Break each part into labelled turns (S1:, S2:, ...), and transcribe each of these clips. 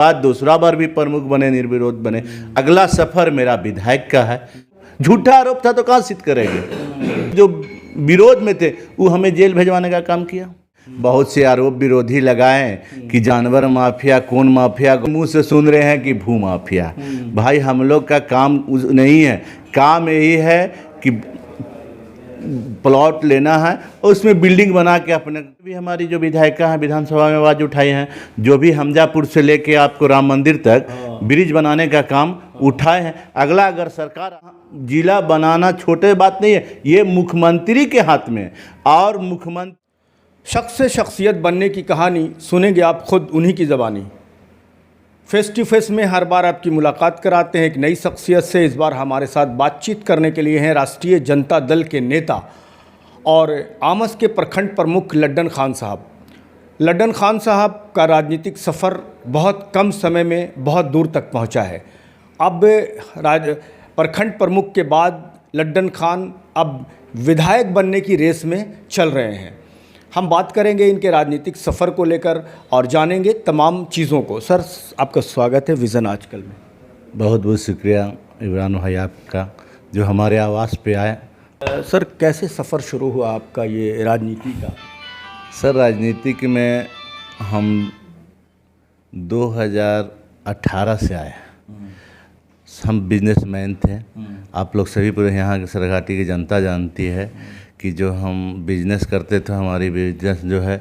S1: बाद दूसरा बार भी प्रमुख बने, निर्विरोध बने। अगला सफर मेरा विधायक का है। झूठा आरोप था तो कहाँ सिद्ध करेंगे? जो विरोध में थे वो हमें जेल भेजवाने का काम किया। बहुत से आरोप विरोधी लगाए कि जानवर माफिया, कौन माफिया, मुंह से सुन रहे हैं कि भू माफिया। भाई हम लोग का काम नहीं है, काम यही है कि प्लॉट लेना है और उसमें बिल्डिंग बना के अपने भी। हमारी जो विधायिका हैं विधानसभा में आवाज़ उठाई हैं, जो भी हमजापुर से लेके आपको राम मंदिर तक ब्रिज बनाने का काम उठाए हैं। अगला अगर सरकार, जिला बनाना छोटे बात नहीं है, ये मुख्यमंत्री के हाथ में है। और मुख्यमंत्री
S2: शख्स से शख्सियत बनने की कहानी सुनेंगे आप खुद उन्हीं की ज़बानी। फेस टू फेस में हर बार आपकी मुलाकात कराते हैं एक नई शख्सियत से। इस बार हमारे साथ बातचीत करने के लिए हैं राष्ट्रीय जनता दल के नेता और आमस के प्रखंड प्रमुख लड्डन खान साहब। लड्डन खान साहब का राजनीतिक सफ़र बहुत कम समय में बहुत दूर तक पहुंचा है। अब प्रखंड प्रमुख के बाद लड्डन खान अब विधायक बनने की रेस में चल रहे हैं। हम बात करेंगे इनके राजनीतिक सफ़र को लेकर और जानेंगे तमाम चीज़ों को। सर, आपका स्वागत है विज़न आजकल में।
S1: बहुत बहुत शुक्रिया इमरान भाई आपका जो हमारे आवास पे आए।
S2: सर, कैसे सफ़र शुरू हुआ आपका ये राजनीति का?
S1: सर, राजनीतिक में हम 2018 से आए। हम बिजनेसमैन थे। आप लोग सभी पूरे यहाँ के सरघाटी की जनता जानती है कि जो हम बिजनेस करते थे, हमारी बिजनेस जो है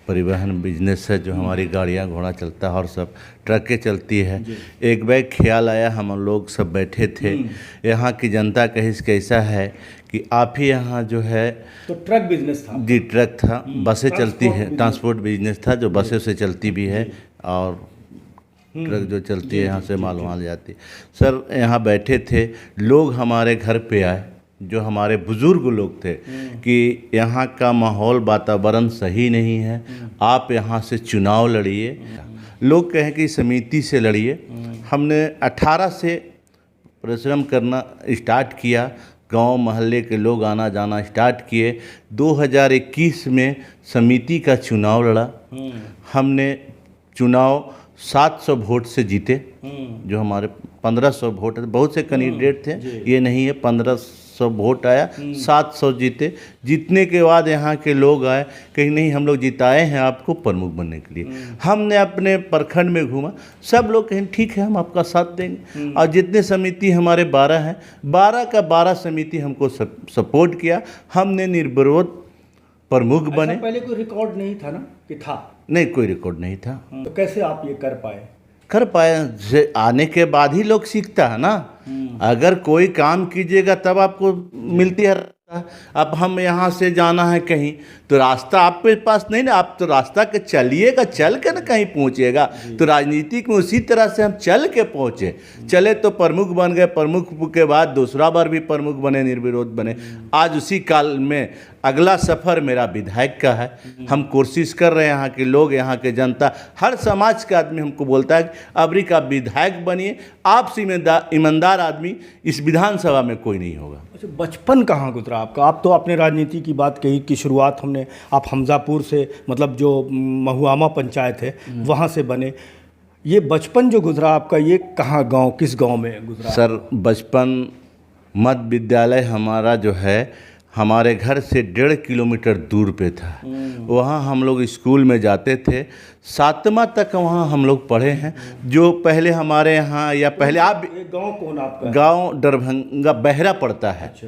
S1: परिवहन बिजनेस है, जो हमारी गाड़ियाँ घोड़ा चलता है और सब ट्रकें चलती है। एक बैग ख्याल आया, हम लोग सब बैठे थे, यहाँ की जनता का हिस्सा कैसा है कि आप ही यहाँ जो है,
S2: तो ट्रक बिजनेस था
S1: जी, ट्रक था, बसें चलती है, ट्रांसपोर्ट बिजनेस था जो बसें से चलती भी है और ट्रक जो चलती है यहाँ से माल वहाँ जाती है। सर, यहाँ बैठे थे, लोग हमारे घर पे आए, जो हमारे बुज़ुर्ग लोग थे कि यहाँ का माहौल वातावरण सही नहीं है, आप यहाँ से चुनाव लड़िए। लोग कहें कि समिति से लड़िए। हमने 18 से परिश्रम करना स्टार्ट किया, गांव मोहल्ले के लोग आना जाना स्टार्ट किए। 2021 में समिति का चुनाव लड़ा। हमने चुनाव 700 वोट से जीते। जो हमारे 1500 वोट, बहुत से कैंडिडेट थे, ये नहीं है, 1500 वोट आया, 700 जीते। जीतने के बाद यहाँ के लोग आए, कहीं नहीं हम लोग जिताए हैं आपको प्रमुख बनने के लिए। हमने अपने प्रखंड में घूमा, सब लोग कहें ठीक है हम आपका साथ देंगे। और जितने समिति हमारे 12 हैं, 12 का 12 समिति हमको सपोर्ट किया। हमने निर्विरोध प्रमुख बने।
S2: पहले कोई रिकॉर्ड नहीं था ना कि था?
S1: नहीं, कोई रिकॉर्ड नहीं था।
S2: तो कैसे आप ये कर पाए?
S1: आने के बाद ही लोग सीखता है ना। अगर कोई काम कीजिएगा तब आपको मिलती है। अब हम यहाँ से जाना है कहीं तो रास्ता आपके पास नहीं ना, आप तो रास्ता के चलिएगा, चल के ना कहीं पहुँचिएगा। तो राजनीतिक में उसी तरह से हम चल के पहुँचे। चले तो प्रमुख बन गए, प्रमुख के बाद दूसरा बार भी प्रमुख बने, निर्विरोध बने। आज उसी काल में अगला सफ़र मेरा विधायक का है। हम कोशिश कर रहे हैं, यहाँ के लोग, यहाँ के जनता, हर समाज के आदमी हमको बोलता है कि अबरी का विधायक बनिए, आपसे ईमानदार आदमी इस विधानसभा में कोई नहीं होगा।
S2: अच्छा, बचपन कहाँ गुजरा आपका? आप तो अपने राजनीति की बात कही कि शुरुआत हमने, आप हमजापुर से, मतलब जो महुआमा पंचायत है वहाँ से बने। ये बचपन जो गुजरा आपका, ये कहाँ गांव, किस गांव में गुजरा?
S1: सर, बचपन मध्य विद्यालय हमारा जो है हमारे घर से 1.5 किलोमीटर दूर पे था। वहाँ हम लोग स्कूल में जाते थे, 7वां तक वहाँ हम लोग पढ़े हैं। जो पहले हमारे यहाँ, या पहले आप,
S2: गांव कौन आपका?
S1: गांव दरभंगा बहरा पड़ता है।
S2: अच्छा।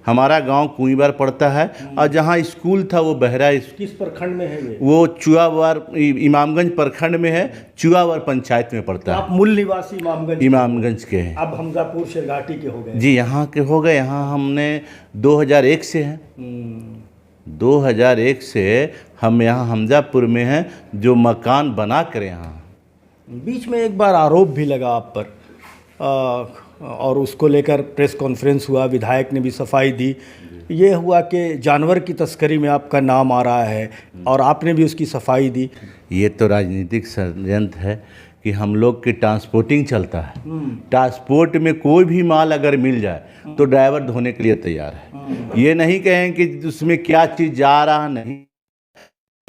S1: हमारा गांव कुईबार पड़ता है और जहाँ स्कूल था वो बहरा।
S2: किस प्रखंड में है ये?
S1: वो चुआवार, इमामगंज प्रखंड में है, चुआवार पंचायत में पड़ता है।
S2: आप मूल निवासी
S1: इमामगंज के हैं?
S2: अब हमजापुर शेरघाटी के हो गए?
S1: जी, यहाँ के हो गए। यहाँ हमने 2001 से हैं। 2001 से हम यहाँ हमजापुर में हैं, जो मकान बना कर यहाँ।
S2: बीच में एक बार आरोप भी लगा आप पर, और उसको लेकर प्रेस कॉन्फ्रेंस हुआ, विधायक ने भी सफाई दी। ये हुआ कि जानवर की तस्करी में आपका नाम आ रहा है और आपने भी उसकी सफाई दी।
S1: ये तो राजनीतिक षड्यंत्र है कि हम लोग की ट्रांसपोर्टिंग चलता है। ट्रांसपोर्ट में कोई भी माल अगर मिल जाए तो ड्राइवर धोने के लिए तैयार है। ये नहीं कहें कि उसमें क्या चीज़ जा रहा नहीं।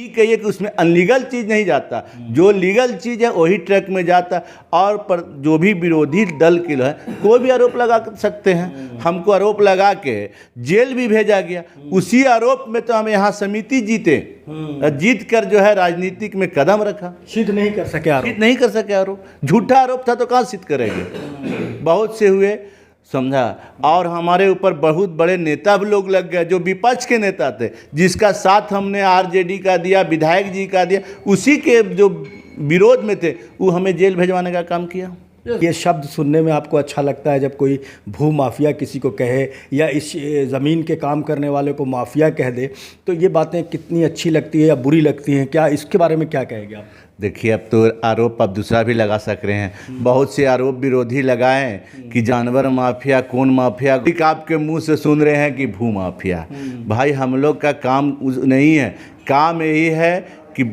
S1: ठीक है ये कि उसमें अनलीगल चीज़ नहीं जाता, जो लीगल चीज़ है वही ट्रक में जाता। और पर जो भी विरोधी दल के लोग हैं कोई भी आरोप लगा सकते हैं, हमको आरोप लगा के जेल भी भेजा गया। उसी आरोप में तो हम यहाँ समिति जीते, जीत कर जो है राजनीतिक में कदम रखा।
S2: सिद्ध नहीं कर सके आरोप।
S1: सिद्ध नहीं कर सके आरोप, झूठा आरोप था तो कहाँ सिद्ध करेंगे। बहुत से हुए, समझा। और हमारे ऊपर बहुत बड़े नेता भी लोग लग गए जो विपक्ष के नेता थे, जिसका साथ हमने आरजेडी का दिया, विधायक जी का दिया, उसी के जो विरोध में थे वो हमें जेल भेजवाने का काम किया।
S2: ये शब्द सुनने में आपको अच्छा लगता है जब कोई भू माफिया किसी को कहे या इस ज़मीन के काम करने वाले को माफिया कह दे, तो ये बातें कितनी अच्छी लगती है या बुरी लगती हैं? क्या इसके बारे में क्या कहेंगे आप?
S1: देखिए अब तो आरोप अब दूसरा भी लगा सक रहे हैं, बहुत से आरोप विरोधी लगाए कि जानवर माफिया, कौन माफिया, आपके मुंह से सुन रहे हैं कि भू माफिया। भाई हम लोग का काम नहीं है, काम यही है कि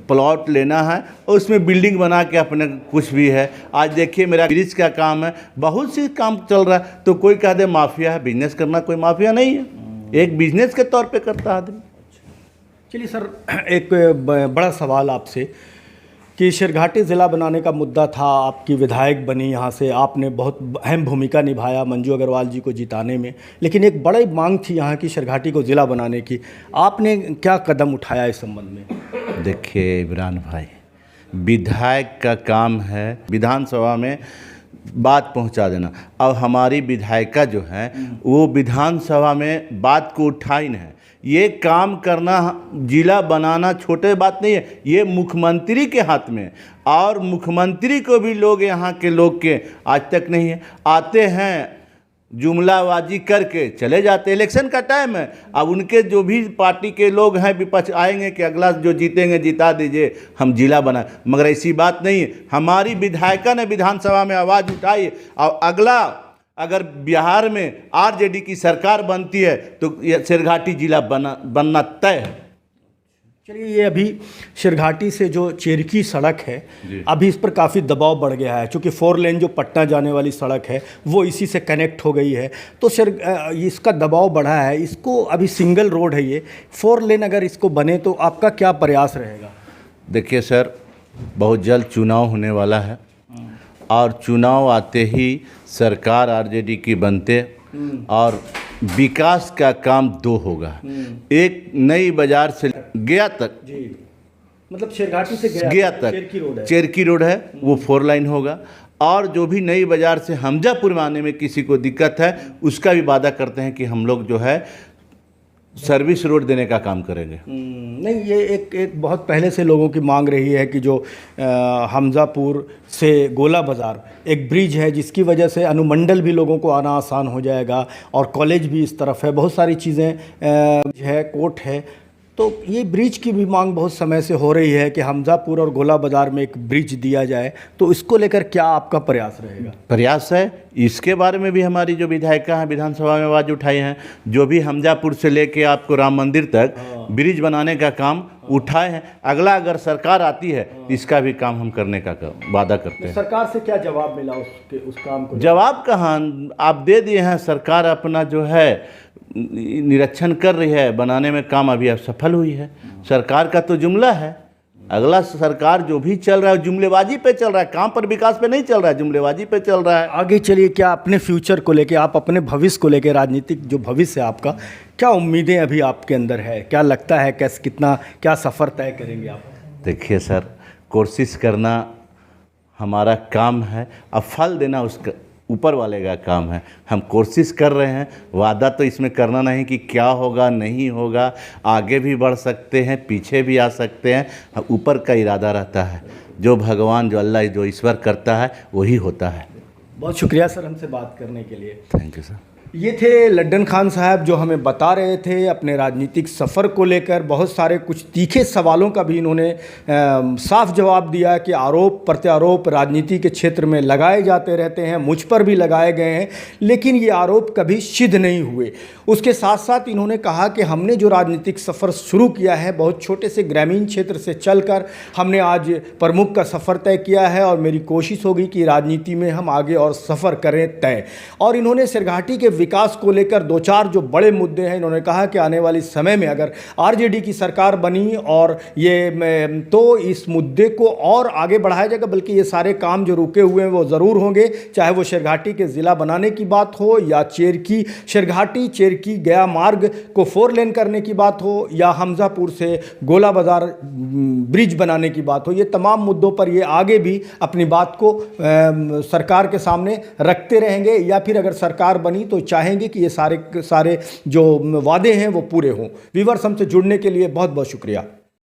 S1: प्लॉट लेना है और उसमें बिल्डिंग बना के अपने कुछ भी है। आज देखिए मेरा ब्रिज का काम है, बहुत सी काम चल रहा है, तो कोई कह दे माफिया है। बिजनेस करना कोई माफिया नहीं है, एक बिजनेस के तौर पे करता आदमी।
S2: चलिए सर, एक बड़ा सवाल आपसे कि शिरघाटी ज़िला बनाने का मुद्दा था, आपकी विधायक बनी यहाँ से, आपने बहुत अहम भूमिका निभाया मंजू अग्रवाल जी को जिताने में, लेकिन एक बड़ी मांग थी यहाँ की शिरघाटी को ज़िला बनाने की। आपने क्या कदम उठाया इस संबंध में?
S1: देखिए इमरान भाई, विधायक का काम है विधानसभा में बात पहुंचा देना। अब हमारी विधायिका जो है वो विधानसभा में बात को उठाई नहीं है। ये काम करना, जिला बनाना छोटे बात नहीं है, ये मुख्यमंत्री के हाथ में। और मुख्यमंत्री को भी लोग यहाँ के लोग के आज तक नहीं है, आते हैं जुमलाबाजी करके चले जाते। इलेक्शन का टाइम है, अब उनके जो भी पार्टी के लोग हैं विपक्ष आएंगे कि अगला जो जीतेंगे जिता दीजिए, हम जिला बनाए, मगर ऐसी बात नहीं है। हमारी विधायिका ने विधानसभा में आवाज़ उठाई और अगला अगर बिहार में आरजेडी की सरकार बनती है तो शिरघाटी जिला बनना तय है।
S2: चलिए, ये अभी शिरघाटी से जो चेरकी सड़क है अभी इस पर काफ़ी दबाव बढ़ गया है, क्योंकि 4 लेन जो पटना जाने वाली सड़क है वो इसी से कनेक्ट हो गई है, तो इसका दबाव बढ़ा है। इसको अभी सिंगल रोड है, ये 4 लेन अगर इसको बने तो आपका क्या प्रयास रहेगा?
S1: देखिए सर, बहुत जल्द चुनाव होने वाला है और चुनाव आते ही सरकार आरजेडी की बनते और विकास का काम 2 होगा। एक नई बाजार से गया तक
S2: जी, मतलब शिरघाटी से
S1: गया तक चेरकी रोड है वो 4 लाइन होगा। और जो भी नई बाजार से हमजापुर में आने में किसी को दिक्कत है उसका भी वादा करते हैं कि हम लोग जो है सर्विस रोड देने का काम करेंगे।
S2: नहीं, ये एक बहुत पहले से लोगों की मांग रही है कि जो हमजापुर से गोला बाज़ार एक ब्रिज है जिसकी वजह से अनुमंडल भी लोगों को आना आसान हो जाएगा और कॉलेज भी इस तरफ है, बहुत सारी चीज़ें है, कोर्ट है, तो ये ब्रिज की भी मांग बहुत समय से हो रही है कि हमजापुर और गोला बाज़ार में एक ब्रिज दिया जाए, तो इसको लेकर क्या आपका प्रयास रहेगा?
S1: प्रयास है, इसके बारे में भी हमारी जो विधायिका हैं विधानसभा में आवाज़ उठाई हैं, जो भी हमजापुर से लेके आपको राम मंदिर तक ब्रिज बनाने का काम उठाए हैं। अगला अगर सरकार आती है इसका भी काम हम करने का वादा करते हैं।
S2: सरकार से क्या जवाब मिला उस काम को?
S1: जवाब कहाँ आप दे दिए हैं, सरकार अपना जो है निरीक्षण कर रही है, बनाने में काम अभी अब सफल हुई है। सरकार का तो जुमला है, अगला सरकार जो भी चल रहा है जुमलेबाजी पे चल रहा है, काम पर विकास पे नहीं चल रहा है, जुमलेबाजी पे चल रहा है।
S2: आगे चलिए, क्या अपने फ्यूचर को लेके, आप अपने भविष्य को लेके, राजनीतिक जो भविष्य है आपका, क्या उम्मीदें अभी आपके अंदर है? क्या लगता है क्या सफ़र तय करेंगे आप?
S1: देखिए सर, कोशिश करना हमारा काम है, अब फल देना उसका ऊपर वाले का काम है। हम कोशिश कर रहे हैं, वादा तो इसमें करना नहीं कि क्या होगा नहीं होगा, आगे भी बढ़ सकते हैं पीछे भी आ सकते हैं, ऊपर का इरादा रहता है। जो भगवान, जो अल्लाह, जो ईश्वर करता है वही होता है।
S2: बहुत शुक्रिया सर हमसे बात करने के लिए।
S1: Thank you sir.
S2: ये थे लड्डन खान साहब जो हमें बता रहे थे अपने राजनीतिक सफ़र को लेकर। बहुत सारे कुछ तीखे सवालों का भी इन्होंने साफ जवाब दिया कि आरोप प्रत्यारोप राजनीति के क्षेत्र में लगाए जाते रहते हैं, मुझ पर भी लगाए गए हैं, लेकिन ये आरोप कभी सिद्ध नहीं हुए। उसके साथ साथ इन्होंने कहा कि हमने जो राजनीतिक सफ़र शुरू किया है बहुत छोटे से ग्रामीण क्षेत्र से चलकर हमने आज प्रमुख का सफ़र तय किया है और मेरी कोशिश होगी कि राजनीति में हम आगे और सफ़र करें तय। और इन्होंने शिरघाटी के विकास को लेकर दो चार जो बड़े मुद्दे हैं, इन्होंने कहा कि आने वाले समय में अगर आरजेडी की सरकार बनी और तो इस मुद्दे को और आगे बढ़ाया जाएगा, बल्कि ये सारे काम जो रुके हुए हैं वो ज़रूर होंगे, चाहे वो शेरघाटी के ज़िला बनाने की बात हो या शेरघाटी चेरकी गया मार्ग को 4 लेन करने की बात हो या हमजापुर से गोला बाजार ब्रिज बनाने की बात हो। ये तमाम मुद्दों पर ये आगे भी अपनी बात को सरकार के सामने रखते रहेंगे, या फिर अगर सरकार बनी तो चाहेंगे कि ये सारे जो वादे हैं वो पूरे हों। व्यूअर्स, हमसे जुड़ने के लिए बहुत बहुत शुक्रिया।